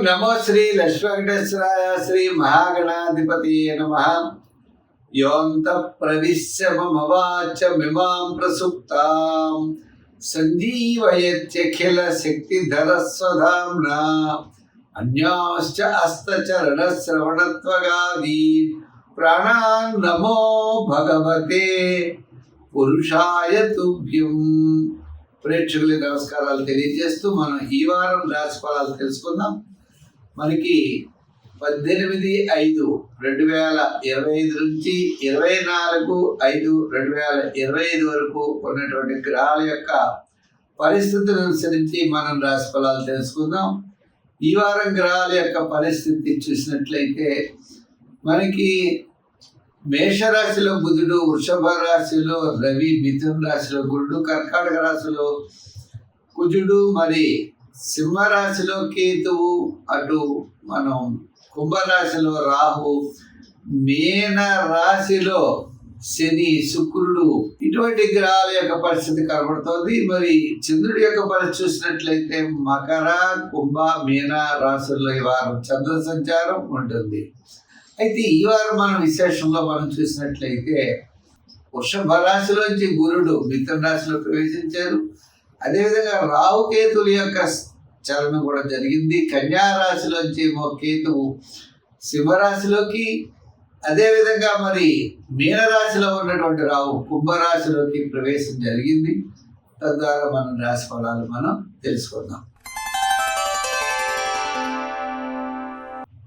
నమో శ్రీ లక్ష్మీవేంకటేశ్వరాయ శ్రీ మహాగణాధిపతి నమః. యోంత ప్రవిశ్యమవాచమిమాం ప్రసుప్తాం సంజీవయత్యఖిల శక్తిధర స్వధామ్నా అన్యాశ్చ హస్తచరణ శ్రవణత్వగాది ప్రాణాన్ నమో భగవతే పురుషాయ తుభ్యం. ప్రేక్షకులకి నమస్కారాలు తెలియజేస్తూ మనం ఈ వారం రాశి ఫలాలు తెలుసుకుందాం. మనకి 18/5/2025 నుంచి 24/5/2025 వరకు ఉన్నటువంటి గ్రహాల యొక్క పరిస్థితులను అనుసరించి మనం రాశి ఫలాలు తెలుసుకుందాం. ఈ వారం గ్రహాల యొక్క పరిస్థితి చూసినట్లయితే మనకి మేషరాశిలో బుధుడు, వృషభ రాశిలో రవి, మిథున రాశిలో గురుడు, కర్కాటక రాశిలో కుజుడు, మరి సింహరాశిలో కేతువు, అటు మనం కుంభరాశిలో రాహు, మీన రాశిలో శని, శుక్రుడు, ఇటువంటి గ్రహాల యొక్క పరిస్థితి కనబడుతోంది. మరి చంద్రుడి యొక్క పరిస్థితి చూసినట్లయితే మకర, కుంభ, మీన రాశుల్లో ఈ వారం చంద్ర సంచారం ఉంటుంది. అయితే ఈ వారం మనం విశేషంలో మనం చూసినట్లయితే వృషభ రాశిలోంచి గురుడు మిథున రాశిలో ప్రవేశించారు. అదేవిధంగా రాహుకేతుల యొక్క చలనం కూడా జరిగింది. కన్యా రాశిలోంచి కేతువు సింహరాశిలోకి, అదేవిధంగా మరి మీనరాశిలో ఉన్నటువంటి రాహు కుంభరాశిలోకి ప్రవేశం జరిగింది. తద్వారా మనం రాశి ఫలాలు మనం తెలుసుకుందాం.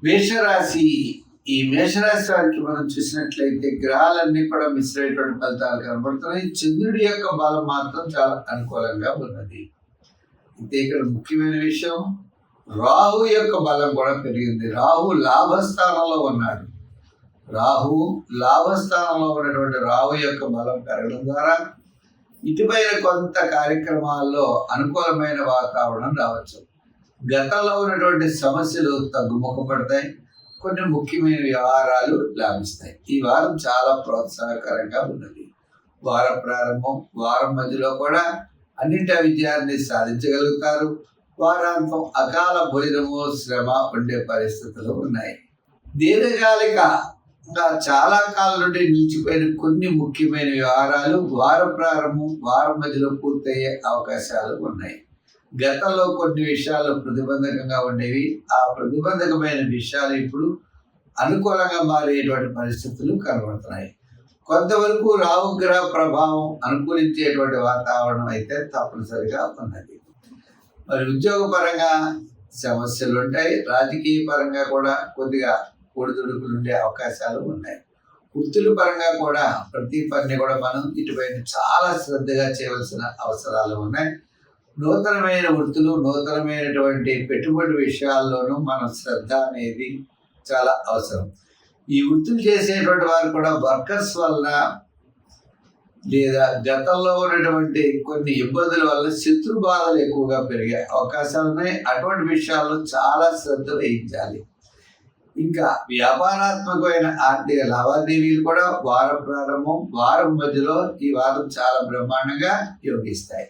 మేషరాశి, ఈ మేషరాశి వారికి మనం చూసినట్లయితే గ్రహాలన్నీ కూడా మిశ్రమైనటువంటి ఫలితాలు కనబడుతున్నాయి. చంద్రుడి యొక్క బలం మాత్రం చాలా అనుకూలంగా ఉన్నది. అయితే ఇక్కడ ముఖ్యమైన విషయం, రాహు యొక్క బలం కూడా పెరిగింది. రాహు లాభస్థానంలో ఉన్నాడు. లాభస్థానంలో ఉన్నటువంటి రాహు యొక్క బలం పెరగడం ద్వారా ఇటుపైన కొంత కార్యక్రమాల్లో అనుకూలమైన వాతావరణం రావచ్చు. గతంలో ఉన్నటువంటి సమస్యలు తగ్గుముఖపడతాయి. కొన్ని ముఖ్యమైన వ్యవహారాలు లాభిస్తాయి. ఈ వారం చాలా ప్రోత్సాహకరంగా ఉన్నది. వార ప్రారంభం, వారం మధ్యలో కూడా అన్నింటి విజయాన్ని సాధించగలుగుతారు. వారాంతం అకాల భోజనము, శ్రమ ఉండే పరిస్థితులు ఉన్నాయి. దీర్ఘకాలికంగా చాలా కాలం నుండి నిలిచిపోయిన కొన్ని ముఖ్యమైన వ్యవహారాలు వార ప్రారంభం, వారం మధ్యలో పూర్తయ్యే అవకాశాలు ఉన్నాయి. గతంలో కొన్ని విషయాలు ప్రతిబంధకంగా ఉండేవి. ఆ ప్రతిబంధకమైన విషయాలు ఇప్పుడు అనుకూలంగా మారేటువంటి పరిస్థితులు కనబడుతున్నాయి. కొంతవరకు రాహుగ్రహ ప్రభావం అనుకూలించేటువంటి వాతావరణం అయితే తప్పనిసరిగా ఉన్నది. మరి ఉద్యోగపరంగా సమస్యలు ఉంటాయి. రాజకీయ పరంగా కూడా కొద్దిగా ఒడిదుడుకులు ఉండే అవకాశాలు ఉన్నాయి. వృత్తుల పరంగా కూడా ప్రతి పనిని కూడా మనం ఇటుపైన చాలా శ్రద్ధగా చేయవలసిన అవసరాలు ఉన్నాయి. నూతనమైన వృత్తులు, నూతనమైనటువంటి పెట్టుబడి విషయాల్లోనూ మన శ్రద్ధ అనేది చాలా అవసరం. ఈ వృత్తులు చేసేటువంటి వారు కూడా వర్కర్స్ వల్ల లేదా గతంలో ఉన్నటువంటి కొన్ని ఇబ్బందుల వల్ల శత్రు బాధలు ఎక్కువగా పెరిగే అవకాశాలు ఉన్నాయి. అటువంటి విషయాల్లో చాలా శ్రద్ధ వహించాలి. ఇంకా వ్యాపారాత్మకమైన ఆర్థిక లావాదేవీలు కూడా వారం ప్రారంభం, వారం మధ్యలో ఈ వారం చాలా బ్రహ్మాండంగా యోగిస్తాయి.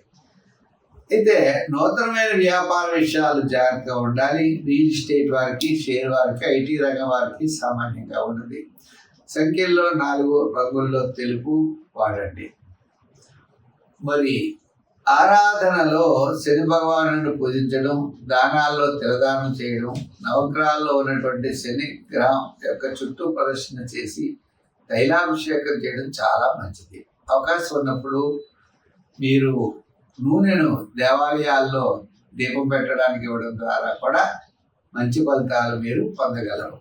అయితే నూతనమైన వ్యాపార విషయాలు జాగ్రత్తగా ఉండాలి. రియల్ ఎస్టేట్ వారికి, షేర్ వారికి, ఐటీ రంగం వారికి సామాన్యంగా ఉన్నది. సంఖ్యల్లో 4 రంగుల్లో తెలుపు వాడండి. మరి ఆరాధనలో శని భగవాను పూజించడం, దానాల్లో తిలదానం చేయడం, నవగ్రహాల్లో ఉన్నటువంటి శని గ్రహం యొక్క చుట్టూ ప్రదర్శన చేసి తైలాభిషేకం చేయడం చాలా మంచిది. అవకాశం ఉన్నప్పుడు మీరు నూనెను దేవాలయాల్లో దీపం పెట్టడానికి ఇవ్వడం ద్వారా కూడా మంచి ఫలితాలు మీరు పొందగలరు.